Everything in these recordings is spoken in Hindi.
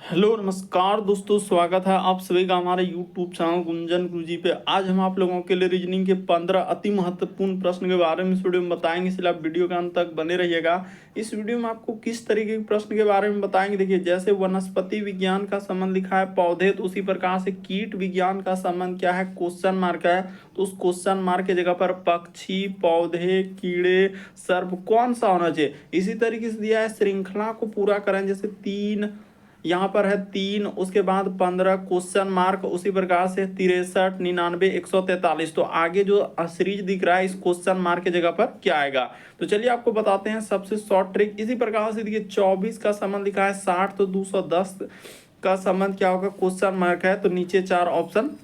हेलो नमस्कार दोस्तों, स्वागत है आप सभी का हमारे यूट्यूब चैनल गुंजन गुरुजी पे। आज हम आप लोगों के लिए रीजनिंग के 15 अति महत्वपूर्ण प्रश्न के बारे में इस वीडियो में बताएंगे, इसलिए आप वीडियो के अंत तक बने रहिएगा। इस वीडियो में आपको किस तरीके के प्रश्न के बारे में बताएंगे, देखिए जैसे वनस्पति विज्ञान का संबंध लिखा है पौधे, तो उसी प्रकार से कीट विज्ञान का संबंध क्या है, क्वेश्चन मार्क है, तो उस क्वेश्चन मार्क की जगह पर पक्षी, पौधे, कीड़े, सर्प कौन सा होना चाहिए। इसी तरीके से दिया है श्रृंखला को पूरा करें, जैसे 3 यहाँ पर है 3, उसके बाद 15 क्वेश्चन मार्क, उसी प्रकार से 63, 99, 143। तो आगे जो सीरीज दिख रहा है इस क्वेश्चन मार्क की जगह पर क्या आएगा। तो चलिए आपको बताते हैं सबसे शॉर्ट ट्रिक। इसी प्रकार से देखिए 24 का संबंध लिखा है 60, तो 210 का संबंध क्या होगा, क्वेश्चन मार्क है, तो नीचे 4 ऑप्शन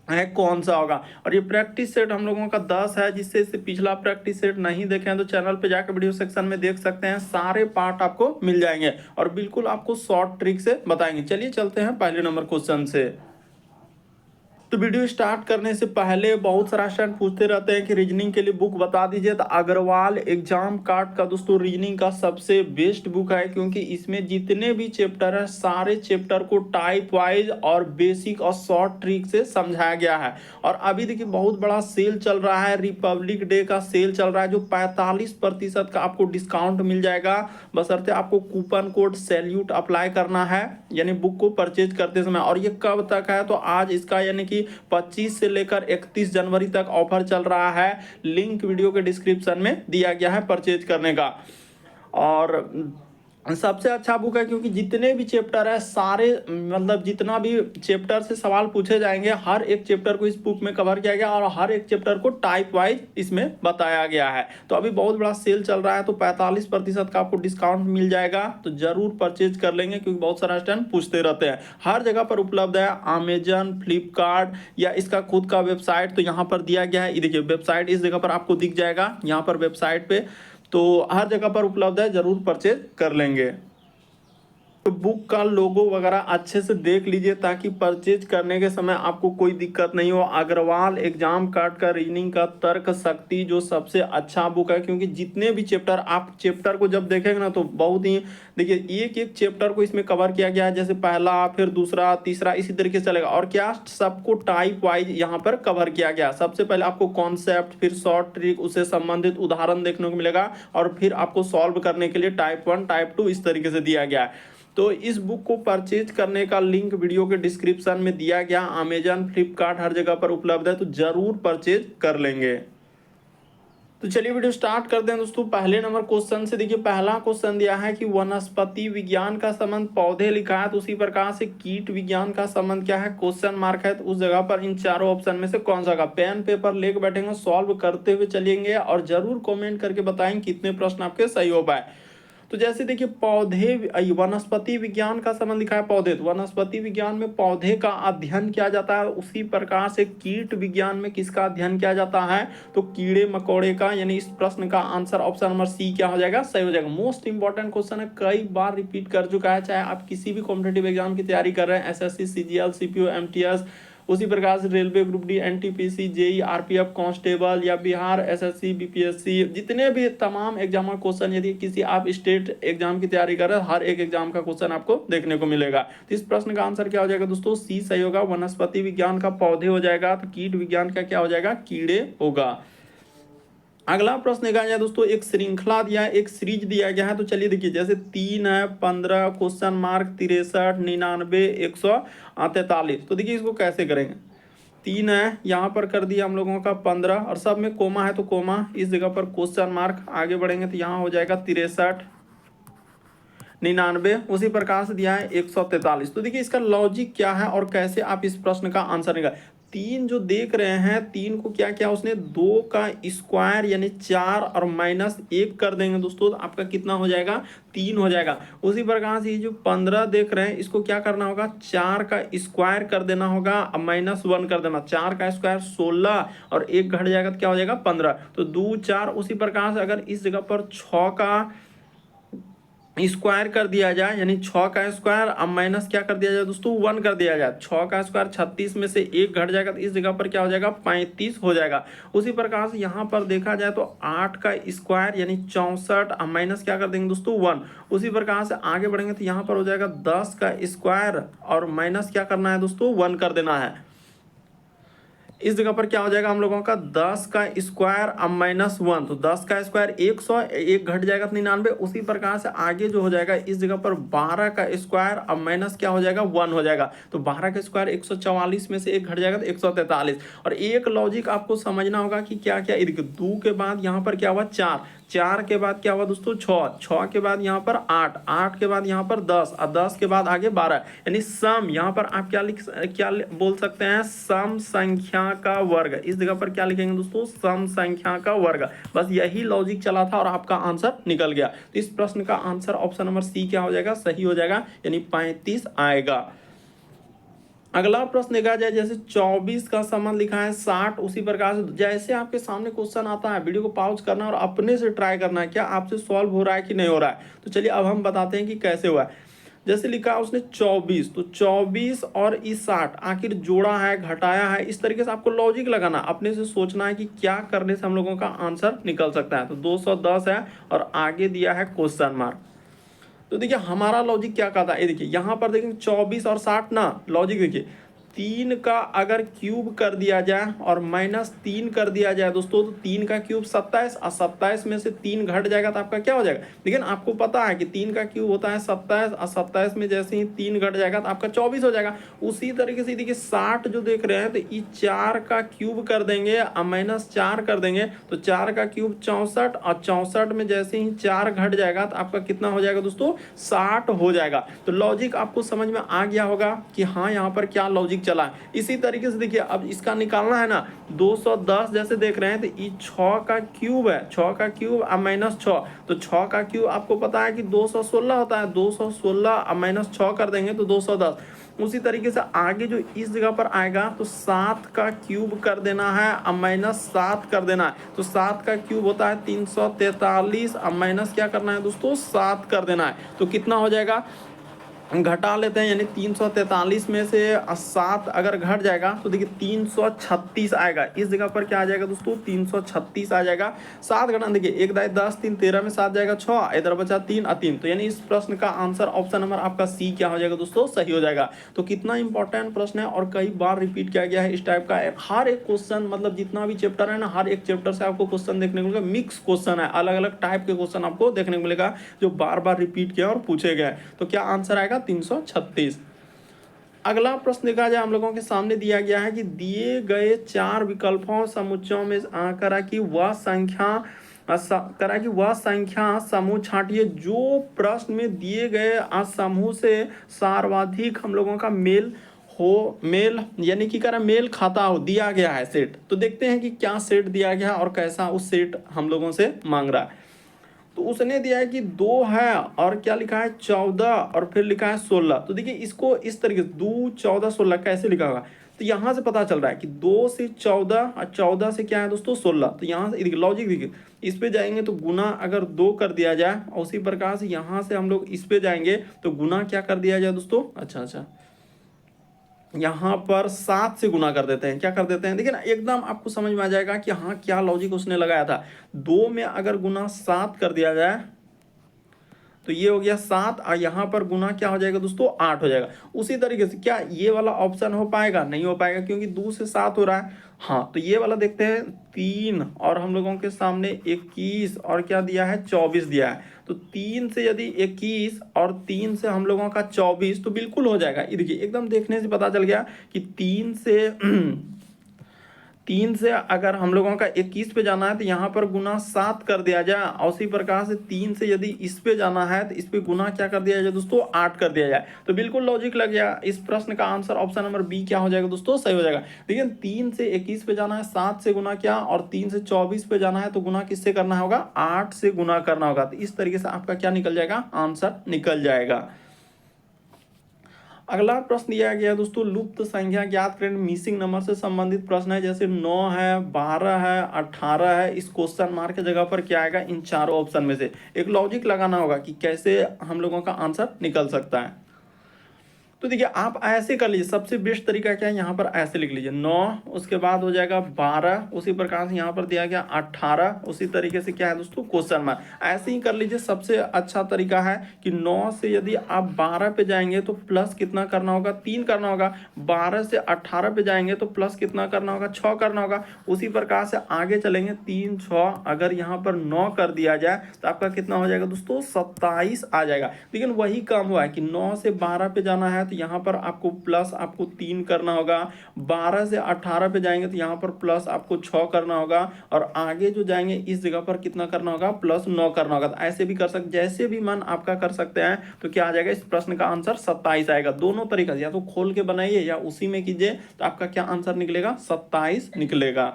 है कौन सा होगा। और ये प्रैक्टिस सेट हम लोगों का 10 है, जिससे इससे पिछला प्रैक्टिस सेट नहीं देखे हैं तो चैनल पे जाकर वीडियो सेक्शन में देख सकते हैं, सारे पार्ट आपको मिल जाएंगे और बिल्कुल आपको शॉर्ट ट्रिक से बताएंगे। चलिए चलते हैं पहले नंबर क्वेश्चन से। तो वीडियो स्टार्ट करने से पहले बहुत सारा स्टूडेंट पूछते रहते हैं कि रीजनिंग के लिए बुक बता दीजिए, तो अग्रवाल एग्जाम कार्ड का दोस्तों रीजनिंग का सबसे बेस्ट बुक है, क्योंकि इसमें जितने भी चैप्टर है सारे चैप्टर को टाइप वाइज और बेसिक और शॉर्ट ट्रिक से समझाया गया है। और अभी देखिए बहुत बड़ा सेल चल रहा है, रिपब्लिक डे का सेल चल रहा है, जो 45% का आपको डिस्काउंट मिल जाएगा, बशर्ते आपको कूपन कोड सैल्यूट अप्लाई करना है, यानी बुक को परचेज करते समय। और ये कब तक है, तो आज इसका यानी कि 25 से लेकर 31 जनवरी तक ऑफर चल रहा है। लिंक वीडियो के डिस्क्रिप्शन में दिया गया है परचेज करने का। और सबसे अच्छा बुक है, क्योंकि जितने भी चैप्टर है सारे, मतलब जितना भी चैप्टर से सवाल पूछे जाएंगे हर एक चैप्टर को इस बुक में कवर किया गया और हर एक चैप्टर को टाइप वाइज इसमें बताया गया है। तो अभी बहुत बड़ा सेल चल रहा है, तो 45% का आपको डिस्काउंट मिल जाएगा, तो जरूर परचेज कर लेंगे, क्योंकि बहुत सारा स्टूडेंट पूछते रहते हैं। हर जगह पर उपलब्ध है, अमेजन, फ्लिपकार्ट या इसका खुद का वेबसाइट, तो यहाँ पर दिया गया है। ये देखिए वेबसाइट इस जगह पर आपको दिख जाएगा, यहाँ पर वेबसाइट पे, तो हर जगह पर उपलब्ध है, जरूर परचेज कर लेंगे। तो बुक का लोगो वगैरह अच्छे से देख लीजिए, ताकि परचेज करने के समय आपको कोई दिक्कत नहीं हो। अग्रवाल एग्जाम कार्ड का रीजनिंग का तर्क शक्ति जो सबसे अच्छा बुक है, क्योंकि जितने भी चैप्टर आप चैप्टर को जब देखेंगे ना, तो बहुत ही देखिए एक एक चैप्टर को इसमें कवर किया गया है, जैसे पहला, फिर दूसरा, तीसरा, इसी तरीके से चलेगा। और क्या सबको टाइप वाइज यहाँ पर कवर किया गया। सबसे पहले आपको कॉन्सेप्ट, फिर शॉर्ट ट्रिक, उससे संबंधित उदाहरण देखने को मिलेगा, और फिर आपको सॉल्व करने के लिए टाइप 1, टाइप 2 इस तरीके से दिया गया है। तो इस बुक को परचेज करने का लिंक वीडियो के डिस्क्रिप्शन में दिया गया। अमेजन, फ्लिपकार्ट हर जगह पर उपलब्ध है, तो जरूर परचेज कर लेंगे। तो चलिए वीडियो स्टार्ट करते हैं दोस्तों पहले नंबर क्वेश्चन से। देखिए पहला क्वेश्चन दिया है कि वनस्पति विज्ञान का संबंध पौधे लिखा है, तो उसी प्रकार से कीट विज्ञान का संबंध क्या है, क्वेश्चन मार्क है, तो उस जगह पर इन चारों ऑप्शन में से कौन सा का। पेन पेपर लेके बैठेंगे, सॉल्व करते हुए चलेंगे और जरूर कमेंट करके बताएंगे कितने प्रश्न आपके सही हो पाए। तो जैसे देखिए पौधे, वनस्पति विज्ञान का संबंध लिखा है पौधे, तो वनस्पति विज्ञान में पौधे का अध्ययन किया जाता है। उसी प्रकार से कीट विज्ञान में किसका अध्ययन किया जाता है, तो कीड़े मकोड़े का। यानी इस प्रश्न का आंसर ऑप्शन नंबर सी क्या हो जाएगा, सही हो जाएगा। मोस्ट इंपॉर्टेंट क्वेश्चन है, कई बार रिपीट कर चुका है, चाहे आप किसी भी कॉम्पिटेटिव एग्जाम की तैयारी कर रहे हैं, एसएससी, सीजीएल, सीपीओ, एमटीएस, उसी प्रकार से railway group D, NTPC, JE, RPF, constable या बिहार एसएससी, बीपीएससी, जितने भी तमाम एग्जाम का क्वेश्चन, यदि किसी आप स्टेट एग्जाम की तैयारी कर रहे हैं, हर एक एग्जाम का क्वेश्चन आपको देखने को मिलेगा। तो इस प्रश्न का आंसर क्या हो जाएगा दोस्तों, सी सही होगा। वनस्पति विज्ञान का पौधे हो जाएगा, तो कीट विज्ञान का क्या हो जाएगा, कीड़े होगा। अगला प्रश्न देखा जाए दोस्तों, एक श्रृंखला दिया है, एक सीरीज दिया गया है। तो चलिए देखिए जैसे 3 है, 15 क्वेश्चन मार्क, 63, 99, 143। तो देखिए इसको कैसे करेंगे। 3 है, यहाँ पर कर दिया हम लोगों का 15, और सब में कोमा है, तो कोमा इस जगह पर क्वेश्चन मार्क। आगे बढ़ेंगे तो यहाँ हो जाएगा 63, 99, उसी प्रकार से दिया है 143। तो देखिए इसका लॉजिक क्या है और कैसे आप इस प्रश्न का आंसर निकाल। 3 जो देख रहे हैं, 3 को क्या किया उसने, 2 का स्क्वायर यानी 4 और -1 कर देंगे दोस्तों, तो आपका कितना हो जाएगा, 3 हो जाएगा। उसी प्रकार से ये जो 15 देख रहे हैं, इसको क्या करना होगा, 4 का स्क्वायर कर देना होगा, अब -1 कर देना। 4 का स्क्वायर 16 और 1 घट जाएगा तो क्या हो जाएगा, 15। तो 2 4। उसी प्रकार से अगर इस जगह पर 6 का स्क्वायर कर दिया जाए, यानी 6 का स्क्वायर अब माइनस क्या कर दिया जाए दोस्तों 1 कर दिया जाए। 6 का स्क्वायर 36 में से 1 घट जाएगा तो इस जगह पर क्या हो जाएगा 35 हो जाएगा। उसी प्रकार से यहाँ पर देखा जाए तो 8 का स्क्वायर यानी 64 अब माइनस क्या कर देंगे दोस्तों 1। उसी प्रकार से आगे बढ़ेंगे तो यहाँ पर हो जाएगा 10 का स्क्वायर और माइनस क्या करना है दोस्तों 1 कर देना है। इस जगह पर क्या हो जाएगा हम लोगों का 10 का स्क्वायर अब -1, तो 10 का स्क्वायर 100, 1 घट जाएगा 99। उसी प्रकार से आगे जो हो जाएगा इस जगह पर 12 का स्क्वायर अब माइनस क्या हो जाएगा 1 हो जाएगा। तो 12 का स्क्वायर 144 में से 1 घट जाएगा तो 143। और एक लॉजिक आपको समझना होगा कि क्या क्या, देखिए 2 के बाद यहाँ पर क्या हुआ 4, 4 के बाद क्या हुआ दोस्तों 6, 6 के बाद यहाँ पर 8, 8 के बाद यहाँ पर 10 और 10 के बाद आगे 12, यानी सम यहाँ पर आप क्या बोल सकते हैं सम संख्या का वर्ग। इस जगह पर क्या लिखेंगे दोस्तों सम संख्या का वर्ग। बस यही लॉजिक चला था और आपका आंसर निकल गया। तो इस प्रश्न का आंसर ऑप्शन नंबर सी क्या हो जाएगा सही हो जाएगा, यानी 35 आएगा। अगला प्रश्न देखा जाए, जैसे 24 का संबंध लिखा है 60, उसी प्रकार से जैसे आपके सामने क्वेश्चन आता है वीडियो को पॉज करना और अपने से ट्राई करना है क्या आपसे सॉल्व हो रहा है कि नहीं हो रहा है। तो चलिए अब हम बताते हैं कि कैसे हुआ है। जैसे लिखा है उसने 24, तो 24 और इस 60 आखिर जोड़ा है घटाया है, इस तरीके से आपको लॉजिक लगाना, अपने से सोचना है कि क्या करने से हम लोगों का आंसर निकल सकता है। तो 210 है और आगे दिया है क्वेश्चन मार्क। तो देखिए हमारा लॉजिक क्या कहता है, ये देखिए यहाँ पर देखिए 24 और 60 ना, लॉजिक देखिए 3 का अगर क्यूब कर दिया जाए और -3 कर दिया जाए दोस्तों, तो 3 का क्यूब 27 और 27 में से 3 घट जाएगा तो आपका क्या हो जाएगा। लेकिन आपको पता है कि 3 का क्यूब होता है 27 और 27 में जैसे ही 3 घट जाएगा तो आपका 24 हो जाएगा। उसी तरीके से देखिए 60 जो देख रहे हैं तो ये 4 का क्यूब कर देंगे और -4 कर देंगे तो 4 का क्यूब 64 और 64 में जैसे ही 4 घट जाएगा तो आपका कितना हो जाएगा दोस्तों 60 हो जाएगा। तो लॉजिक आपको समझ में आ गया होगा कि हाँ यहाँ पर क्या लॉजिक चला है। इसी तरीके से देखिए अब इसका निकालना है ना 210 जैसे देख रहे हैं तो ये 6 का क्यूब है, 6 का क्यूब और -6, तो 6 का क्यूब आपको पता है कि 216 होता है, 216 और -6 कर देंगे तो 210। उसी तरीके से आगे जो इस जगह पर आएगा तो 7 का क्यूब कर देना है और -7 कर देना है। तो 7 का क्यूब होता है 343 और माइनस क्या करना है दोस्तों 7 कर देना है। तो कितना हो जाएगा घटा लेते हैं, यानी 343 में से 7 अगर घट जाएगा तो देखिए 336 आएगा। इस जगह पर क्या आ जाएगा दोस्तों 336 आ जाएगा। 7 घटा देखिए 1 दाई 10 3 13 में 7 जाएगा 6, इधर बचा 3 और 3, तो यानी इस प्रश्न का आंसर ऑप्शन नंबर आपका सी क्या हो जाएगा दोस्तों सही हो जाएगा। तो कितना इंपॉर्टेंट प्रश्न है और कई बार रिपीट किया गया है इस टाइप का। हर एक क्वेश्चन मतलब जितना भी चैप्टर है ना, हर एक चैप्टर से आपको क्वेश्चन देखने को मिलेगा, मिक्स क्वेश्चन है, अलग अलग टाइप के क्वेश्चन आपको देखने को मिलेगा जो बार बार रिपीट किया और पूछे गए। तो क्या आंसर आएगा 336। अगला प्रश्न देखा जाए हम लोगों के सामने दिया गया है कि दिए गए 4 विकल्पों समुच्चयों में करा कि वह संख्या समूह छांटिए जो प्रश्न में दिए गए समूह से सर्वाधिक हम लोगों का मेल यानी कि करा मेल खाता हो दिया गया है सेट। तो देखते हैं कि क्या सेट दिया गया और कैसा उस सेट हम लोगों से मांग रहा है। तो उसने दिया है कि 2 है और क्या लिखा है 14 और फिर लिखा है 16। तो देखिए इसको इस तरीके से 2 14 16 कैसे लिखा होगा, तो यहाँ से पता चल रहा है कि 2 से 14 और 14 से क्या है दोस्तों 16। तो यहाँ से लॉजिक देखिए इस पे जाएंगे तो गुना अगर 2 कर दिया जाए और उसी प्रकार से यहाँ से हम लोग इस पे जाएंगे तो गुना क्या कर दिया जाए दोस्तों, अच्छा यहाँ पर 7 से गुना कर देते हैं, क्या कर देते हैं देखिए ना, एकदम आपको समझ में आ जाएगा कि हाँ क्या लॉजिक उसने लगाया था। 2 में अगर गुना 7 कर दिया जाए तो ये हो गया 7 और यहाँ पर गुना क्या हो जाएगा दोस्तों 8 हो जाएगा। उसी तरीके से क्या ये वाला ऑप्शन हो पाएगा, नहीं हो पाएगा क्योंकि 2 से 7 हो रहा है। हाँ तो ये वाला देखते हैं 3 और हम लोगों के सामने 21 और क्या दिया है 24 दिया है। तो 3 से यदि 21 और 3 से हम लोगों का 24 तो बिल्कुल हो जाएगा। ये देखिए एकदम देखने से पता चल गया कि 3 से अगर हम लोगों का 21 पे जाना है तो यहाँ पर गुना 7 कर दिया जाए और उसी प्रकार से 3 से यदि इस पे जाना है तो इस पे गुना क्या कर दिया जाए दोस्तों 8 कर दिया जाए। तो बिल्कुल लॉजिक लग गया। इस प्रश्न का आंसर ऑप्शन नंबर बी क्या हो जाएगा दोस्तों सही हो जाएगा। लेकिन 3 से 21 पे जाना है 7 से गुना क्या, और 3 से 24 पे जाना है तो गुना किससे करना होगा 8 से गुना करना होगा। तो इस तरीके से आपका क्या निकल जाएगा आंसर निकल जाएगा। अगला प्रश्न दिया गया है दोस्तों, लुप्त संख्या ज्ञात करें, मिसिंग नंबर से संबंधित प्रश्न है। जैसे 9 है, 12 है, 18 है, इस क्वेश्चन मार्क की जगह पर क्या आएगा, इन चारों ऑप्शन में से। एक लॉजिक लगाना होगा कि कैसे हम लोगों का आंसर निकल सकता है। तो देखिए आप ऐसे कर लीजिए, सबसे बेस्ट तरीका क्या है, यहाँ पर ऐसे लिख लीजिए 9, उसके बाद हो जाएगा 12, उसी प्रकार से यहाँ पर दिया गया 18, उसी तरीके से क्या है दोस्तों, क्वेश्चन मार्क। ऐसे ही कर लीजिए, सबसे अच्छा तरीका है कि 9 से यदि आप 12 पे जाएंगे तो प्लस कितना करना होगा, 3 करना होगा। 12 से 18 पे जाएंगे तो प्लस कितना करना होगा, 6 करना होगा। उसी प्रकार से आगे चलेंगे, 3 6, अगर यहाँ पर 9 कर दिया जाए तो आपका कितना हो जाएगा दोस्तों, 27 आ जाएगा। लेकिन वही काम हुआ है कि 9 से 12 पे जाना है तो यहाँ पर आपको प्लस आपको 3 करना होगा। 12 से 18 पे जाएंगे तो यहाँ पर प्लस आपको 6 करना होगा, और आगे जो जाएंगे इस जगह पर कितना करना होगा, प्लस 9 करना होगा। तो ऐसे भी कर सकते, जैसे भी मन आपका कर सकते हैं। तो क्या आ जाएगा, इस प्रश्न का आंसर 27 आएगा। दोनों तरीका से, या तो खोल के बनाइए या उसी में कीजिए, तो आपका क्या आंसर निकलेगा, 27 निकलेगा।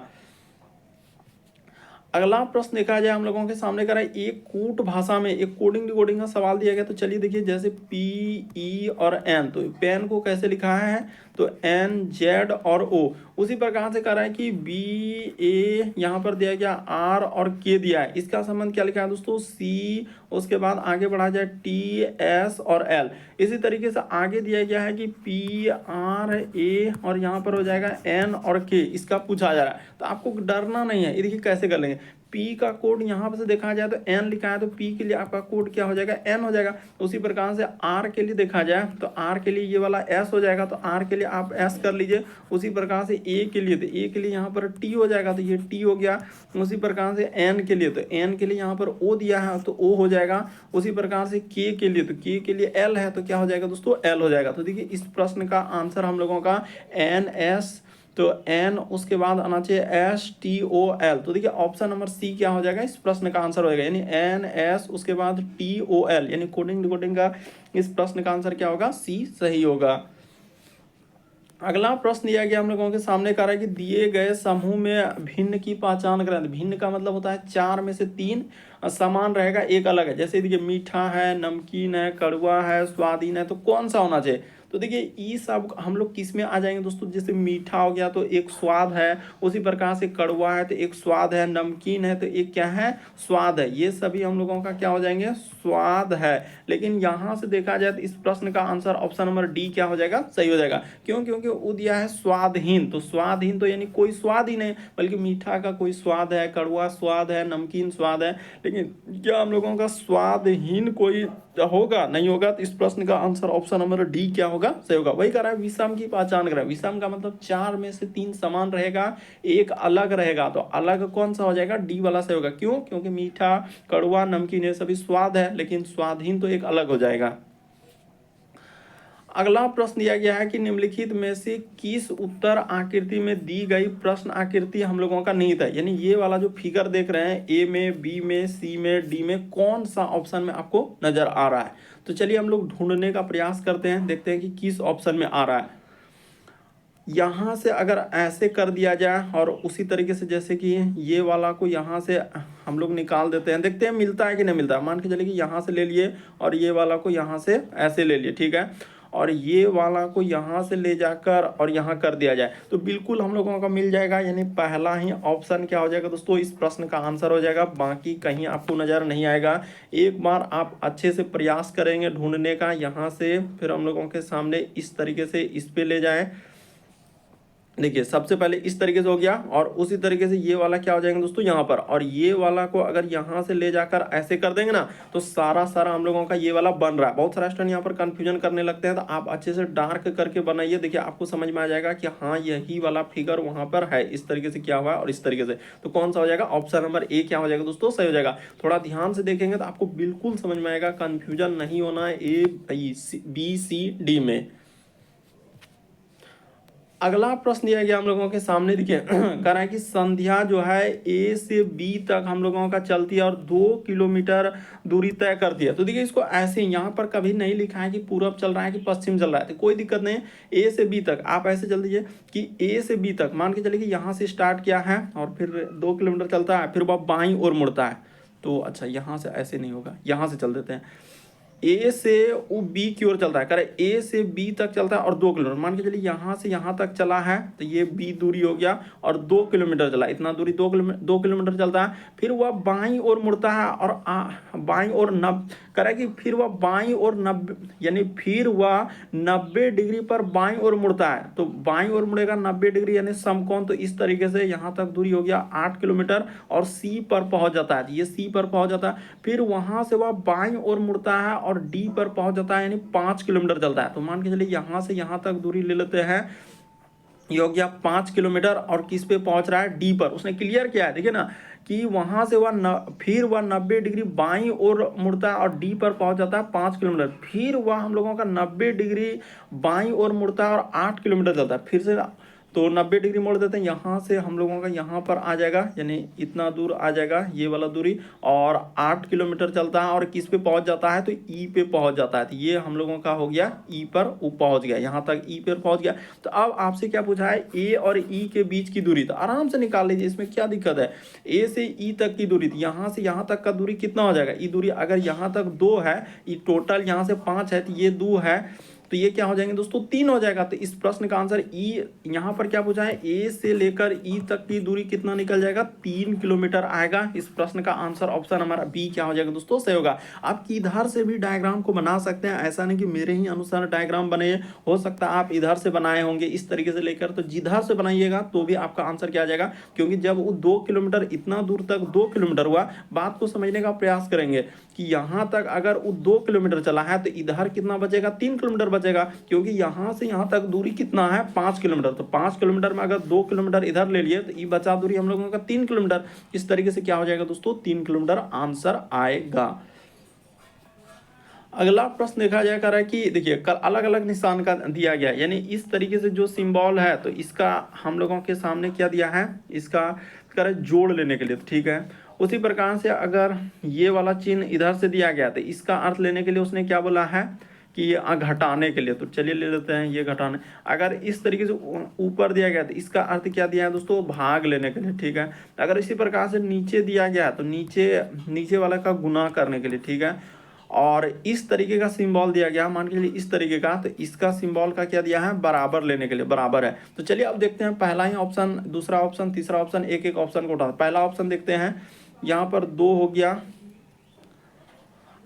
अगला प्रश्न देखा जाए हम लोगों के सामने करा है, एक कूट भाषा में एक कोडिंग डिकोडिंग का सवाल दिया गया। तो चलिए देखिए, जैसे पी ई और एन, तो पेन को कैसे लिखा है, तो एन जेड और ओ। उसी प्रकार से कह रहा है कि बी ए, यहाँ पर दिया गया आर और के दिया है, इसका संबंध क्या लिखा है दोस्तों, सी, उसके बाद आगे बढ़ा जाए टी एस और एल। इसी तरीके से आगे दिया गया है कि पी आर ए, और यहाँ पर हो जाएगा एन और के, इसका पूछा जा रहा है। तो आपको डरना नहीं है, ये देखिए कैसे कर लेंगे। पी का कोड यहाँ पर से देखा जाए तो एन लिखा है, तो पी के लिए आपका कोड क्या हो जाएगा, एन हो जाएगा। उसी प्रकार से आर के लिए देखा जाए तो आर के लिए ये वाला एस हो जाएगा, तो आर के लिए आप एस कर लीजिए। उसी प्रकार से ए के लिए, तो ए के लिए यहाँ पर टी हो जाएगा, तो ये टी हो गया। उसी प्रकार से एन के लिए, तो एन के लिए यहाँ पर ओ दिया है तो ओ हो जाएगा। उसी प्रकार से के के लिए, तो के के लिए एल है, तो क्या हो जाएगा दोस्तों, एल हो जाएगा। तो देखिए इस प्रश्न का आंसर हम लोगों का एन एस, तो एन, उसके बाद आना चाहिए एस टी ओ एल। तो देखिए ऑप्शन नंबर सी क्या हो जाएगा, इस प्रश्न का आंसर हो जाएगा, यानी एन एस उसके बाद टी ओ एल, यानी कोडिंग डिकोडिंग का इस प्रश्न का आंसर क्या होगा, सी सही होगा। अगला प्रश्न दिया गया हम लोगों के सामने कह रहा है कि दिए गए समूह में भिन्न की पहचान करें। भिन्न का मतलब होता है 4 में से 3 समान रहेगा, एक अलग है। जैसे देखिए मीठा है, नमकीन है, कड़वा है, स्वादहीन है, तो कौन सा होना चाहिए। तो देखिए ये सब हम लोग किस में आ जाएंगे दोस्तों, जैसे मीठा हो गया तो एक स्वाद है, उसी प्रकार से कड़वा है तो एक स्वाद है, नमकीन है तो एक क्या है, स्वाद है। ये सभी हम लोगों का क्या हो जाएंगे, स्वाद है। लेकिन यहाँ से देखा जाए तो इस प्रश्न का आंसर ऑप्शन नंबर डी क्या हो जाएगा, सही हो जाएगा। क्यों, क्योंकि वो दिया है स्वादहीन, तो स्वादहीन तो यानी कोई स्वाद ही नहीं, बल्कि मीठा का कोई स्वाद है, कड़वा स्वाद है, नमकीन स्वाद है, लेकिन क्या हम लोगों का स्वादहीन कोई होगा, नहीं होगा। तो इस प्रश्न का आंसर ऑप्शन नंबर डी क्या होगा, सही होगा। वही कह रहा है विषम की पहचान करें। विषम का मतलब 4 में से 3 समान रहेगा, एक अलग रहेगा, तो अलग कौन सा हो जाएगा, डी वाला सही होगा। क्यों, क्योंकि मीठा, कड़वा, नमकीन ये सभी स्वाद है, लेकिन स्वादहीन तो एक अलग हो जाएगा। अगला प्रश्न दिया गया है कि निम्नलिखित में से किस उत्तर आकृति में दी गई प्रश्न आकृति हम लोगों का निहित है। यानी ये वाला जो फिगर देख रहे हैं, ए में, बी में, सी में, डी में, कौन सा ऑप्शन में आपको नजर आ रहा है। तो चलिए हम लोग ढूंढने का प्रयास करते हैं, देखते हैं कि किस ऑप्शन में आ रहा है। यहाँ से अगर ऐसे कर दिया जाए और उसी तरीके से जैसे कि ये वाला को यहाँ से हम लोग निकाल देते हैं, देखते हैं मिलता है कि नहीं मिलता है। मान के चलिए कि यहाँ से ले लिए और ये वाला को यहाँ से ऐसे ले लिए, ठीक है, और ये वाला को यहाँ से ले जाकर और यहाँ कर दिया जाए तो बिल्कुल हम लोगों का मिल जाएगा। यानी पहला ही ऑप्शन क्या हो जाएगा दोस्तों, इस प्रश्न का आंसर हो जाएगा, बाकी कहीं आपको नज़र नहीं आएगा। एक बार आप अच्छे से प्रयास करेंगे ढूंढने का, यहाँ से फिर हम लोगों के सामने इस तरीके से इस पे ले जाएं। देखिए सबसे पहले इस तरीके से हो गया, और उसी तरीके से ये वाला क्या हो जाएगा दोस्तों, यहाँ पर, और ये वाला को अगर यहाँ से ले जाकर ऐसे कर देंगे ना तो सारा सारा हम लोगों का ये वाला बन रहा है। बहुत सारा स्टूडेंट यहाँ पर कंफ्यूजन करने लगते हैं, तो आप अच्छे से डार्क करके बनाइए, देखिए आपको समझ में आ जाएगा कि हाँ यही वाला फिगर वहाँ पर है, इस तरीके से क्या हुआ है और इस तरीके से। तो कौन सा हो जाएगा, ऑप्शन नंबर ए क्या हो जाएगा दोस्तों, सही हो जाएगा। थोड़ा ध्यान से देखेंगे तो आपको बिल्कुल समझ में आएगा, कंफ्यूजन नहीं होना है ए बी सी डी में। अगला प्रश्न दिया गया हम लोगों के सामने, देखिए कह रहा है कि संध्या जो है ए से बी तक हम लोगों का चलती है और 2 किलोमीटर दूरी तय करती है। तो देखिए इसको ऐसे यहाँ पर कभी नहीं लिखा है कि पूरब चल रहा है कि पश्चिम चल रहा है, तो कोई दिक्कत नहीं है। ए से बी तक आप ऐसे चल दीजिए कि ए से बी तक मान के चलिए कि यहाँ से स्टार्ट किया है और फिर 2 किलोमीटर चलता है, फिर वह बाईं ओर मुड़ता है। तो अच्छा यहाँ से ऐसे नहीं होगा, यहाँ से चल देते हैं। ए से वो बी की ओर चलता है, करे ए से बी तक चलता है और 2 किलोमीटर, मान के चलिए यहाँ से यहाँ तक चला है तो ये बी दूरी हो गया और 2 किलोमीटर चला, इतना दूरी 2 किलोमीटर चलता है। फिर वह बाईं ओर मुड़ता है और बाईं ओर करे कि फिर वह बाईं ओर 90 यानी फिर वह 90 डिग्री पर बाईं ओर मुड़ता है, तो बाईं ओर मुड़ेगा 90 डिग्री यानी समकोण। तो इस तरीके से यहाँ तक दूरी हो गया 8 किलोमीटर और सी पर पहुंच जाता है, ये सी पर पहुंच जाता है। फिर वहां से वह बाईं ओर मुड़ता है और डी पर पहुंच जाता है यानी 5 किलोमीटर चलता है। तो मान के चलिए यहाँ से यहाँ तक दूरी ले लेते हैं, ये हो गया 5 किलोमीटर और किस पे पहुंच रहा है, डी पर। उसने क्लियर किया है, देखिए ना कि वहां से फिर वह 90 डिग्री बाईं ओर मुड़ता है और डी पर पहुंच जाता है 5 किलोमीटर। फिर वह हम लोगों का 90 डिग्री बाईं ओर मुड़ता है और 8 किलोमीटर चलता है। फिर से तो 90 डिग्री मोड़ देते हैं, यहाँ से हम लोगों का यहाँ पर आ जाएगा यानी इतना दूर आ जाएगा ये वाला दूरी, और 8 किलोमीटर चलता है और किस पे पहुंच जाता है, तो ई पे पहुंच जाता है। तो ये हम लोगों का हो गया ई पर वो पहुंच गया, यहाँ तक ई पर पहुंच गया। तो अब आपसे क्या पूछा है, ए और ई के बीच की दूरी, तो आराम से निकाल लीजिए, इसमें क्या दिक्कत है। ए से ई तक की दूरी, यहाँ से यहाँ तक का दूरी कितना हो जाएगा, ई दूरी अगर यहाँ तक 2 है, ये टोटल यहाँ से 5 है, तो ये 2 है, तो ये क्या हो जाएंगे दोस्तों 3 हो जाएगा। तो इस प्रश्न का आंसर ई, यहाँ पर क्या पूछा है, ए से लेकर ई तक की दूरी कितना निकल जाएगा, 3 किलोमीटर आएगा। इस प्रश्न का आंसर ऑप्शन हमारा बी क्या हो जाएगा दोस्तों, सही होगा। आप इधर से भी डायग्राम को बना सकते हैं, ऐसा नहीं कि मेरे ही अनुसार डायग्राम बने, हो सकता है आप इधर से बनाए होंगे इस तरीके से लेकर, तो जिधर से बनाइएगा तो भी आपका आंसर क्या आ जाएगा। क्योंकि जब वो 2 किलोमीटर इतना दूर तक 2 किलोमीटर हुआ, बात को समझने का प्रयास करेंगे कि यहाँ तक अगर वो 2 किलोमीटर चला है तो इधर कितना बचेगा, 3 किलोमीटर बचेगा। क्योंकि यहाँ से यहाँ तक दूरी कितना है, 5 किलोमीटर, तो 5 किलोमीटर में अगर 2 किलोमीटर इधर ले लिए तो ये बचा दूरी हम लोगों का 3 किलोमीटर। इस तरीके से क्या हो जाएगा दोस्तों, 3 किलोमीटर आंसर आएगा। अगला प्रश्न देखा जाए कर रहा है कि देखिए कल अलग अलग निशान का दिया गया, यानी इस तरीके से जो सिंबल है तो इसका हम लोगों के सामने क्या दिया है, इसका कर जोड़ लेने के लिए, तो ठीक है। उसी प्रकार से अगर ये वाला चिन्ह इधर से दिया गया तो इसका अर्थ लेने के लिए उसने क्या बोला है कि घटाने के लिए, तो चलिए ले लेते हैं ये घटाने। अगर इस तरीके से ऊपर दिया गया तो इसका अर्थ क्या दिया है दोस्तों, भाग लेने के लिए, ठीक है। अगर इसी प्रकार से नीचे दिया गया तो नीचे वाला का गुना करने के लिए, ठीक है। और इस तरीके का सिंबल दिया गया, मान के लिए इस तरीके का, तो इसका सिंबल का क्या दिया है, बराबर लेने के लिए, बराबर है। तो चलिए अब देखते हैं पहला ही ऑप्शन, दूसरा ऑप्शन, तीसरा ऑप्शन, एक एक ऑप्शन को उठा। पहला ऑप्शन देखते हैं, यहाँ पर 2 हो गया।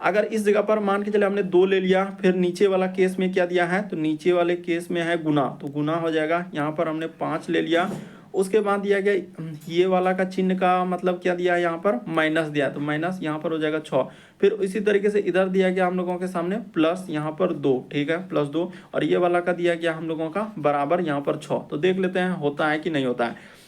अगर इस जगह पर मान के चले हमने 2 ले लिया, फिर नीचे वाला केस में क्या दिया है, तो नीचे वाले केस में है गुना, तो गुना हो जाएगा। यहाँ पर हमने 5 ले लिया, उसके बाद दिया गया ये वाला का चिन्ह का मतलब क्या दिया है, यहाँ पर माइनस दिया, तो माइनस यहाँ पर हो जाएगा 6। फिर इसी तरीके से इधर दिया गया हम लोगों के सामने प्लस यहाँ पर 2, ठीक है, प्लस 2, और ये वाला का दिया गया हम लोगों का बराबर यहाँ पर 6। तो देख लेते हैं होता है कि नहीं होता है।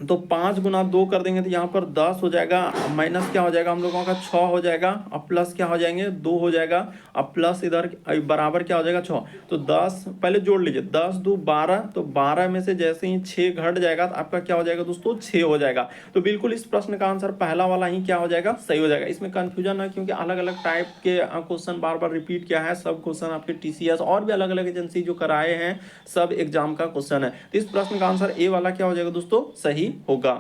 तो 5 गुना 2 कर देंगे तो यहाँ पर 10 हो जाएगा, माइनस क्या हो जाएगा हम लोगों का 6 हो जाएगा, अब प्लस क्या हो जाएंगे 2 हो जाएगा, अब प्लस इधर बराबर क्या हो जाएगा 6। तो 10 पहले जोड़ लीजिए, 10 2 12, तो 12 में से जैसे ही 6 घट जाएगा तो आपका क्या हो जाएगा दोस्तों 6 हो जाएगा। तो बिल्कुल इस प्रश्न का आंसर पहला वाला ही क्या हो जाएगा, सही हो जाएगा। इसमें कंफ्यूजन है क्योंकि अलग अलग टाइप के क्वेश्चन बार बार रिपीट किया है, सब क्वेश्चन आपके TCS और भी अलग अलग एजेंसी जो कराए हैं सब एग्जाम का क्वेश्चन है। तो इस प्रश्न का आंसर ए वाला क्या हो जाएगा दोस्तों, सही होगा।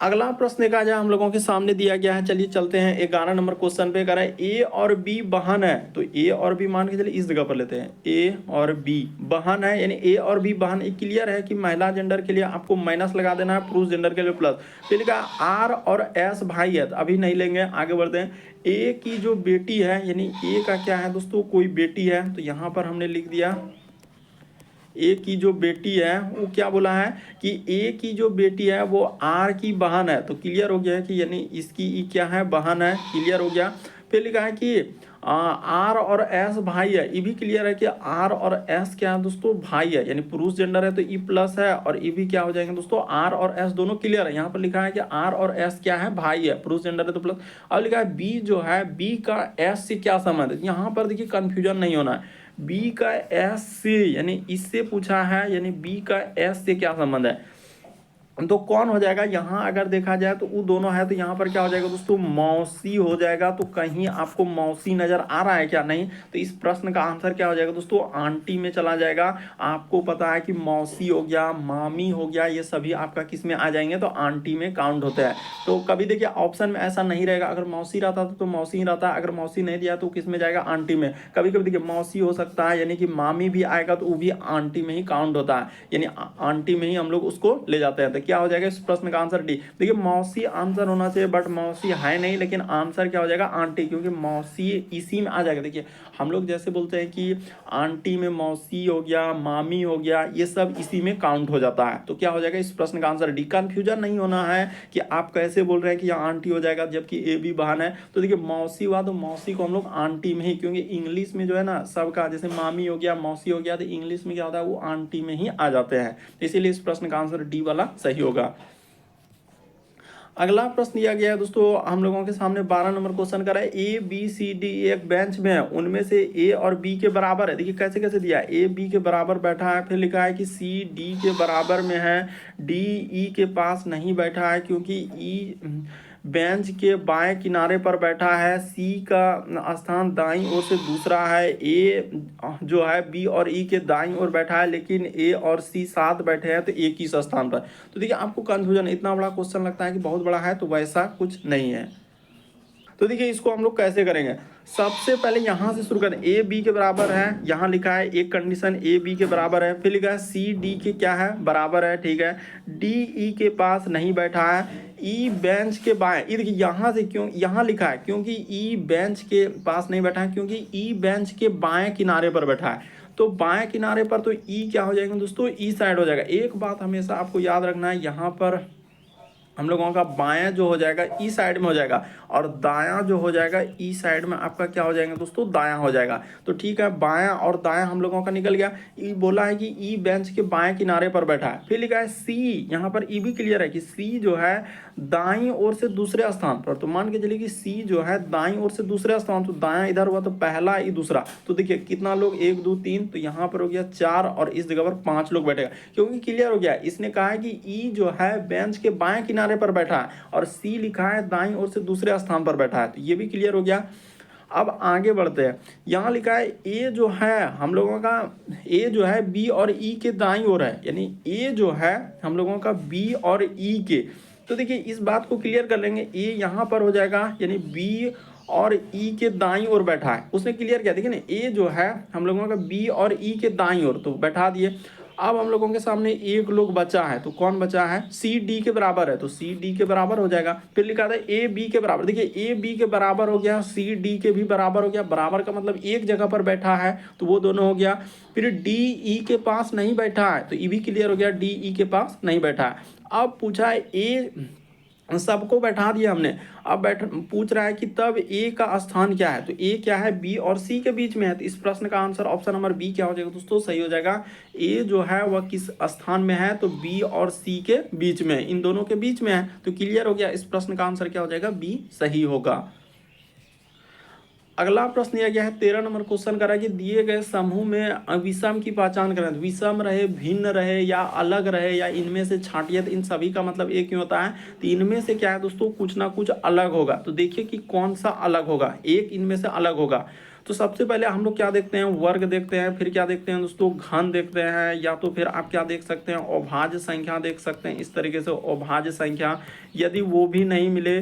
अगला प्रश्न देखा जाए हम लोगों के सामने दिया गया है, चलिए चलते हैं 11 नंबर क्वेश्चन पे। कह रहा है ए और बी बहन है, तो ए और बी मान के चलिए इस जगह पर लेते हैं, ए और बी बहन है, यानी ए और बी बहन। एक क्लियर है कि महिला जेंडर के लिए आपको माइनस लगा देना है, पुरुष जेंडर के लिए प्लस। फिर लिखा आर और एस भाई है, तो अभी नहीं लेंगे, आगे बढ़ते हैं। ए की जो बेटी है, यानी ए का क्या है दोस्तों, कोई बेटी है, तो यहाँ पर हमने लिख दिया ए की जो बेटी है वो क्या बोला है कि ए की जो बेटी है वो आर की बहन है, तो क्लियर हो गया है कि यानी इसकी ई क्या है, बहन है, क्लियर हो गया। फिर लिखा है कि आर और एस भाई है, ये भी क्लियर है कि आर और एस क्या है दोस्तों, भाई है, यानी पुरुष जेंडर है तो ई प्लस है, और ये भी क्या हो जाएंगे दोस्तों, आर और एस दोनों क्लियर है। यहाँ पर लिखा है कि आर और एस क्या है, भाई है, पुरुष जेंडर है तो प्लस। अब लिखा है बी जो है, बी का एस से क्या संबंध है, यहाँ पर देखिए कंफ्यूजन नहीं होना है। बी का एस से यानी इससे पूछा है, यानी बी का एस से क्या संबंध है। तो कौन हो जाएगा यहाँ अगर देखा जाए तो वो दोनों है, तो यहाँ पर क्या हो जाएगा दोस्तों, मौसी हो जाएगा। तो कहीं आपको मौसी नजर आ रहा है क्या? नहीं। तो इस प्रश्न का आंसर क्या हो जाएगा दोस्तों, आंटी में चला जाएगा। आपको पता है कि मौसी हो गया, मामी हो गया, ये सभी आपका किस में आ जाएंगे, तो आंटी में काउंट होता है। तो कभी देखिए ऑप्शन में ऐसा नहीं रहेगा, अगर मौसी रहता तो मौसी ही रहता, अगर मौसी नहीं दिया तो किस में जाएगा, आंटी में। कभी कभी देखिए मौसी हो सकता है, यानी कि मामी भी आएगा तो वो भी आंटी में ही काउंट होता है, यानी आंटी में ही हम लोग उसको ले जाते हैं। तो क्या हो जाएगा इस प्रश्न का आंसर डी। देखिए मौसी आंसर होना चाहिए, बट मौसी है नहीं, लेकिन आंसर क्या हो जाएगा, आंटी, क्योंकि मौसी इसी में आ जाएगा। देखिए हम लोग जैसे बोलते हैं कि आंटी में मौसी हो गया, मामी हो गया, ये सब इसी में काउंट हो जाता है। तो क्या हो जाएगा इस प्रश्न का आंसर डी। कंफ्यूजन नहीं होना है कि आप कैसे बोल रहे हैं कि यहाँ आंटी हो जाएगा जबकि ए भी बहन है। तो देखिए मौसी हुआ तो मौसी को हम लोग आंटी में ही, क्योंकि इंग्लिश में जो है ना सबका, जैसे मामी हो गया, मौसी हो गया, तो इंग्लिश में क्या होता है वो आंटी में ही आ जाते हैं। इसीलिए इस प्रश्न का आंसर डी वाला सही होगा। अगला प्रश्न दिया गया है दोस्तों हम लोगों के सामने 12 नंबर क्वेश्चन कर रहा है, ए बी सी डी एक बेंच में है, उनमें से ए और बी के बराबर है। देखिए कैसे कैसे दिया है, ए बी के बराबर बैठा है, फिर लिखा है कि सी डी के बराबर में है, डी ई के पास नहीं बैठा है क्योंकि ई बेंच के बाएं किनारे पर बैठा है, सी का स्थान दाईं ओर से दूसरा है, ए जो है बी और ई के दाईं ओर बैठा है, लेकिन ए और सी साथ बैठे हैं तो एक ही स्थान पर। तो देखिए आपको कंफ्यूजन, इतना बड़ा क्वेश्चन लगता है कि बहुत बड़ा है, तो वैसा कुछ नहीं है। तो देखिए इसको हम लोग कैसे करेंगे, सबसे पहले यहां से शुरू करें। ए बी के बराबर है, यहां लिखा है एक कंडीशन ए बी के बराबर है, फिर लिखा है सी डी के क्या है, बराबर है, ठीक है। डी ई के पास नहीं बैठा है, ई बेंच के बाएं, ये देखिए यहां से क्यों यहां लिखा है, क्योंकि ई बेंच के पास नहीं बैठा है, क्योंकि ई बेंच के बाएं किनारे पर बैठा है। तो बाएं किनारे पर तो ई क्या हो जाएगा दोस्तों, ई साइड हो जाएगा। एक बात हमेशा आपको याद रखना है, यहाँ पर हम लोगों का बायां जो हो जाएगा ई साइड में हो जाएगा, और दायां जो हो जाएगा ई साइड में आपका क्या हो जाएगा दोस्तों, दायां हो जाएगा। तो ठीक है, बायां और दायां हम लोगों का निकल गया। ई बोला है कि ई बेंच के बाएं किनारे पर बैठा है, फिर लिखा है सी, यहाँ पर ई भी क्लियर है कि सी जो है दाईं ओर से दूसरे स्थान पर। तो मान के चलिए कि सी जो है दाईं ओर से दूसरे स्थान, तो दायां इधर हुआ तो पहला ई दूसरा। तो देखिए कितना लोग, 1 2 3, तो यहाँ पर हो गया 4 और इस जगह पर 5 लोग बैठेगा, क्योंकि क्लियर हो गया। इसने कहा है कि ई जो है बेंच के बाएं किनारे पर बैठा है, और सी लिखा है दाईं ओर से दूसरे स्थान पर बैठा है, तो ये भी क्लियर हो गया। अब आगे बढ़ते हैं, यहाँ लिखा है ए जो है हम लोगों का, ए जो है बी और ई के दाईं ओर है, यानी ए जो है हम लोगों का बी और ई के। तो देखिए इस बात को क्लियर कर लेंगे, ए यहाँ पर हो जाएगा, यानी बी और ई के दाईं ओर बैठा है, उसने क्लियर किया। देखिए ना ए जो है हम लोगों का बी और ई के दाईं ओर, तो बैठा दिए। अब हम लोगों के सामने एक लोग बचा है, तो कौन बचा है, सी डी के बराबर है, तो सी डी के बराबर हो जाएगा। फिर लिखा था ए बी के बराबर, देखिए ए बी के बराबर हो गया, सी डी के भी बराबर हो गया। बराबर का मतलब एक जगह पर बैठा है, तो वो दोनों हो गया। फिर डी ई के पास नहीं बैठा है, तो ये भी क्लियर हो गया, डी ई के पास नहीं बैठा है। अब पूछा है ए, सबको बैठा दिया हमने। अब पूछ रहा है कि तब ए का स्थान क्या है, तो ए क्या है, बी और सी के बीच में है। तो इस प्रश्न का आंसर ऑप्शन नंबर बी क्या हो जाएगा दोस्तों, सही हो जाएगा। ए जो है वह किस स्थान में है, तो बी और सी के बीच में, इन दोनों के बीच में है। तो क्लियर हो गया, इस प्रश्न का आंसर क्या हो जाएगा, बी सही होगा। अगला प्रश्न दिया गया है 13 नंबर क्वेश्चन करा कि दिए गए समूह में विषम की पहचान करें। विषम रहे, भिन्न रहे, या अलग रहे, या इनमें से छांटिए। तो इन सभी का मतलब एक ही होता है, तो इनमें से क्या है दोस्तों, कुछ ना कुछ अलग होगा। तो देखिए कि कौन सा अलग होगा, एक इनमें से अलग होगा। तो सबसे पहले हम लोग क्या देखते हैं, वर्ग देखते हैं, फिर क्या देखते हैं दोस्तों, घन देखते हैं, या तो फिर आप क्या देख सकते हैं, अभाज्य संख्या देख सकते हैं। इस तरीके से अभाज्य संख्या, यदि वो भी नहीं मिले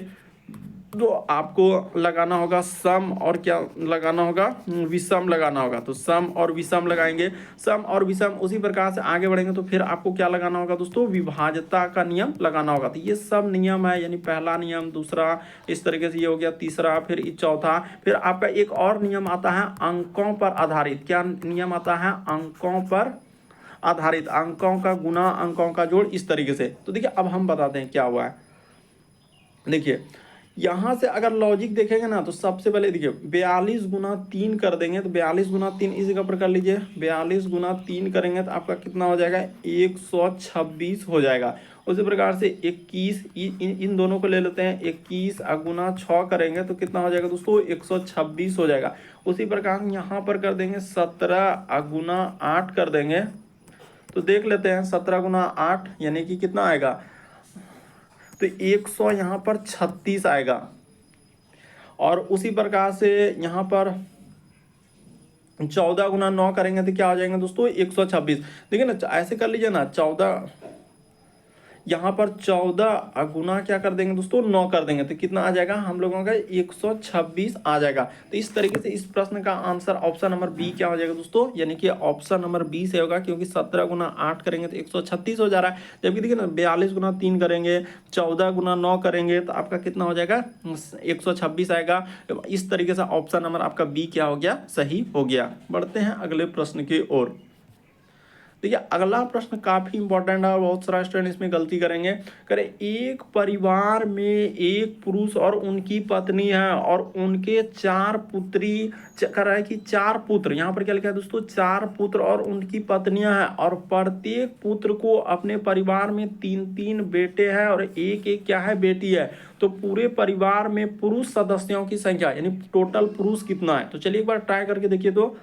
तो आपको लगाना होगा सम, और क्या लगाना होगा, विषम लगाना होगा। तो सम और विषम लगाएंगे, सम और विषम। उसी प्रकार से आगे बढ़ेंगे तो फिर आपको क्या लगाना होगा दोस्तों, विभाज्यता का नियम लगाना होगा। तो ये सब नियम है, यानी पहला नियम, दूसरा, इस तरीके से ये हो गया तीसरा, फिर चौथा। फिर आपका एक और नियम आता है अंकों पर आधारित। क्या नियम आता है, अंकों पर आधारित, अंकों का गुना, अंकों का जोड़, इस तरीके से। तो देखिए अब हम बताते हैं क्या हुआ है। देखिए यहाँ से अगर लॉजिक देखेंगे ना, तो सबसे पहले देखिए 42 गुना 3 कर देंगे, तो 42 गुना 3 इस जगह पर कर लीजिए। 42 गुना 3 करेंगे तो आपका कितना हो जाएगा, 126 हो जाएगा। उसी प्रकार से 21, इन दोनों को ले लेते हैं, 21 गुना 6 करेंगे तो कितना हो जाएगा दोस्तों, 126 हो जाएगा। उसी प्रकार यहाँ पर कर देंगे 17 गुना 8 कर देंगे, तो देख लेते हैं 17 गुना 8 यानी कि कितना आएगा, तो 100 यहाँ पर 36 आएगा। और उसी प्रकार से यहाँ पर 14 गुना 9 करेंगे तो क्या हो जाएंगे दोस्तों 126। देखिए ना, ऐसे कर लीजिए ना, 14 यहाँ पर 14 गुना क्या कर देंगे दोस्तों 9 कर देंगे तो कितना आ जाएगा हम लोगों का 126 आ जाएगा। तो इस तरीके से इस प्रश्न का आंसर ऑप्शन नंबर बी क्या हो जाएगा दोस्तों, यानी कि ऑप्शन नंबर बी से होगा, क्योंकि 17 गुना 8 करेंगे तो 136 हो जा रहा है। जबकि देखिए ना 42 गुना 3 करेंगे, 14 गुना 9 करेंगे तो आपका कितना हो जाएगा 126 आएगा। इस तरीके से ऑप्शन नंबर आपका बी क्या हो गया, सही हो गया। बढ़ते हैं अगले प्रश्न की ओर। देखिए अगला प्रश्न काफी इंपॉर्टेंट है और बहुत सारा स्टूडेंट इसमें गलती करेंगे। करें एक परिवार में एक पुरुष और उनकी पत्नी है और उनके 4 पुत्री, कर रहा है कि 4 पुत्र, यहाँ पर क्या लिखा है दोस्तों 4 पुत्र और उनकी पत्नियां हैं और प्रत्येक पुत्र को अपने परिवार में 3-3 बेटे हैं और एक क्या है बेटी है। तो पूरे परिवार में पुरुष सदस्यों की संख्या यानी टोटल पुरुष कितना है। तो चलिए एक बार ट्राई करके देखिए। तो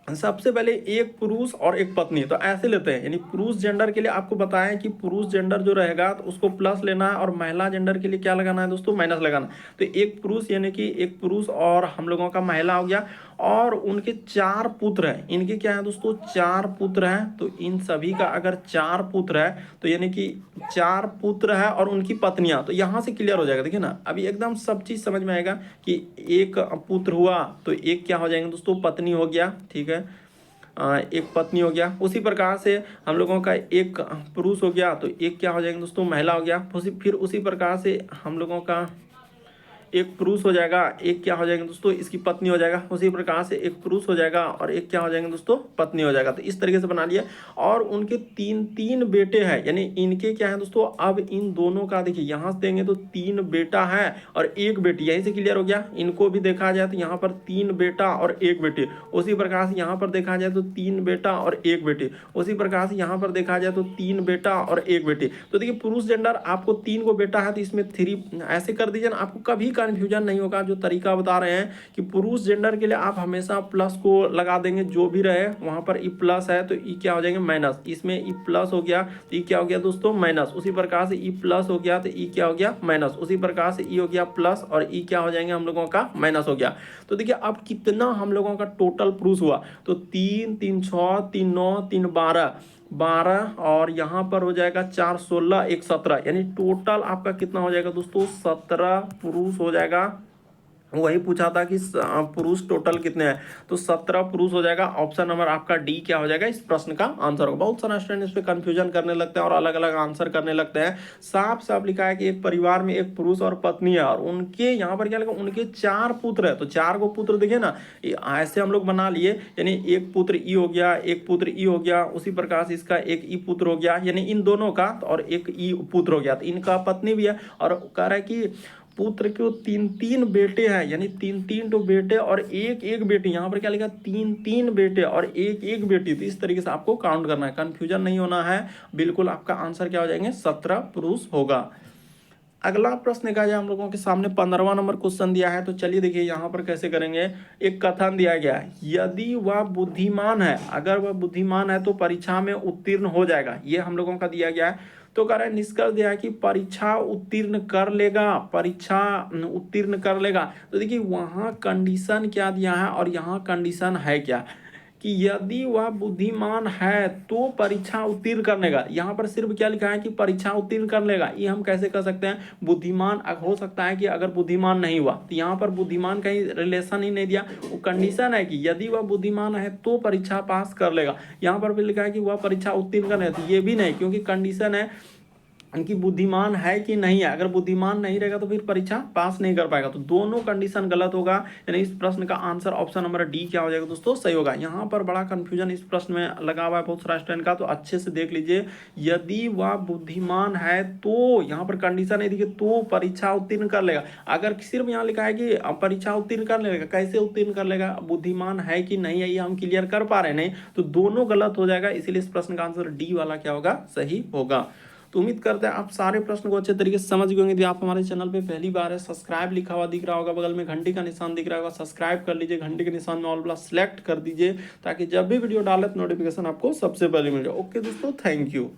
सबसे पहले एक पुरुष और एक पत्नी, तो ऐसे लेते हैं, यानी पुरुष जेंडर के लिए आपको बताएं कि पुरुष जेंडर जो रहेगा तो उसको प्लस लेना है और महिला जेंडर के लिए क्या लगाना है दोस्तों, माइनस लगाना। तो एक पुरुष यानी कि एक पुरुष और हम लोगों का महिला हो गया और उनके 4 पुत्र हैं। इनके क्या है दोस्तों 4 पुत्र हैं। तो इन सभी का अगर 4 पुत्र है तो यानी कि 4 पुत्र है और उनकी पत्नियां, तो यहाँ से क्लियर हो जाएगा। देखिए ना अभी एकदम सब चीज समझ में आएगा कि एक पुत्र हुआ तो एक क्या हो जाएंगे दोस्तों पत्नी हो गया, ठीक है, एक पत्नी हो गया। उसी प्रकार से हम लोगों का एक पुरुष हो गया तो एक क्या हो जाएंगे दोस्तों महिला हो गया। फिर उसी प्रकार से हम लोगों का एक पुरुष हो जाएगा, एक क्या हो जाएंगे दोस्तों इसकी पत्नी हो जाएगा। उसी प्रकार से एक पुरुष हो जाएगा और एक क्या हो जाएंगे दोस्तों पत्नी हो जाएगा। तो इस तरीके से बना लिया। और उनके 3-3 बेटे हैं, यानी इनके क्या है दोस्तों, अब इन दोनों का देखिए यहाँ से देंगे तो 3 बेटा है और 1 बेटी, यहीं से क्लियर हो गया। इनको भी देखा जाए तो यहाँ पर 3 बेटा और 1 बेटी। उसी प्रकार से यहाँ पर देखा जाए तो 3 बेटा और 1 बेटी। उसी प्रकार से यहाँ पर देखा जाए तो 3 बेटा और 1 बेटी। तो देखिए पुरुष जेंडर आपको 3 को बेटा है तो इसमें 3 ऐसे कर दीजिए ना, आपको कभी कंफ्यूजन नहीं होगा। जो तरीका बता रहे हैं कि पुरुष जेंडर के लिए आप हमेशा प्लस को लगा देंगे, जो भी रहे वहां पर ई प्लस है तो ई क्या हो जाएंगे माइनस। इसमें ई प्लस हो गया तो ई क्या हो गया दोस्तों माइनस। उसी प्रकार से ई प्लस हो गया तो ई क्या हो गया माइनस। उसी प्रकार से ई हो गया प्लस और ई क्या हो जाएंगे हम लोगों का माइनस हो गया। तो देखिए अब कितना हम लोगों का टोटल पुरुष हुआ, तो 3 3 6 3 9 3 12 और यहाँ पर हो जाएगा 4 16 1 17, यानी टोटल आपका कितना हो जाएगा दोस्तों 17 पुरुष हो जाएगा। वही पूछा था कि पुरुष टोटल कितने हैं, तो 17 पुरुष हो जाएगा। ऑप्शन नंबर आपका डी क्या हो जाएगा इस प्रश्न का आंसर होगा। बहुत सारे स्टूडेंट इस पे कंफ्यूजन करने लगते हैं और अलग अलग आंसर करने लगते हैं। साफ साफ लिखा है कि एक परिवार में एक पुरुष और पत्नी है और उनके यहाँ पर क्या लिखा, उनके 4 पुत्र है। तो 4 को पुत्र देखिए ना, ऐसे हम लोग बना लिए, यानी एक पुत्र ई हो गया, एक पुत्र ई हो गया। उसी प्रकार से इसका एक ई पुत्र हो गया, यानी इन दोनों का, और एक ई पुत्र हो गया। तो इनका पत्नी भी है और कह रहा है कि पुत्र के 3-3 बेटे हैं, यानी 3-3 तो बेटे और एक बेटी। यहाँ पर क्या लिखा 3-3 बेटे और एक बेटी। तो इस तरीके से आपको काउंट करना है, कंफ्यूजन नहीं होना है। बिल्कुल आपका आंसर क्या हो जाएंगे 17 पुरुष होगा। अगला प्रश्न देखा जाए हम लोगों के सामने 15वां नंबर क्वेश्चन दिया है। तो चलिए देखिए यहाँ पर कैसे करेंगे। एक कथन दिया गया है, यदि वह बुद्धिमान है, अगर वह बुद्धिमान है तो परीक्षा में उत्तीर्ण हो जाएगा। ये हम लोगों का दिया गया है। तो कह रहा है निष्कर्ष दिया है कि परीक्षा उत्तीर्ण कर लेगा, परीक्षा उत्तीर्ण कर लेगा। तो देखिए वहाँ कंडीशन क्या दिया है और यहाँ कंडीशन है क्या, कि यदि वह बुद्धिमान है तो परीक्षा उत्तीर्ण कर लेगा। यहाँ पर सिर्फ क्या लिखा है कि परीक्षा उत्तीर्ण कर लेगा। ये हम कैसे कर सकते हैं, बुद्धिमान हो सकता है कि अगर बुद्धिमान नहीं हुआ, तो यहाँ पर बुद्धिमान का ही रिलेशन ही नहीं दिया। वो कंडीशन है कि यदि वह बुद्धिमान है तो परीक्षा पास कर लेगा। यहाँ पर भी लिखा है कि वह परीक्षा उत्तीर्ण कर लेगा, तो ये भी नहीं, क्योंकि कंडीशन है कि बुद्धिमान है कि नहीं है। अगर बुद्धिमान नहीं रहेगा तो फिर परीक्षा पास नहीं कर पाएगा। तो दोनों कंडीशन गलत होगा, यानी इस प्रश्न का आंसर ऑप्शन नंबर डी क्या हो जाएगा दोस्तों सही होगा। यहाँ पर बड़ा कंफ्यूजन इस प्रश्न में लगा हुआ है बहुत सारा स्टूडेंट का, तो अच्छे से देख लीजिए। यदि वह बुद्धिमान है तो यहाँ पर कंडीशन है देखिए, तो परीक्षा उत्तीर्ण कर लेगा। अगर सिर्फ यहाँ लिखा है कि परीक्षा उत्तीर्ण कर लेगा, कैसे उत्तीर्ण कर लेगा, बुद्धिमान है कि नहीं है ये हम क्लियर कर पा रहे नहीं, तो दोनों गलत हो जाएगा। इसीलिए इस प्रश्न का आंसर डी वाला क्या होगा सही होगा। तो उम्मीद करते हैं आप सारे प्रश्न को अच्छे तरीके से समझ गए होंगे। यदि आप हमारे चैनल पे पहली बार है, सब्सक्राइब लिखा हुआ दिख रहा होगा, बगल में घंटी का निशान दिख रहा होगा, सब्सक्राइब कर लीजिए। घंटी के निशान में ऑल वाला सेलेक्ट कर दीजिए, ताकि जब भी वीडियो डाले तो नोटिफिकेशन आपको सबसे पहले मिल जाए। ओके दोस्तों, थैंक यू।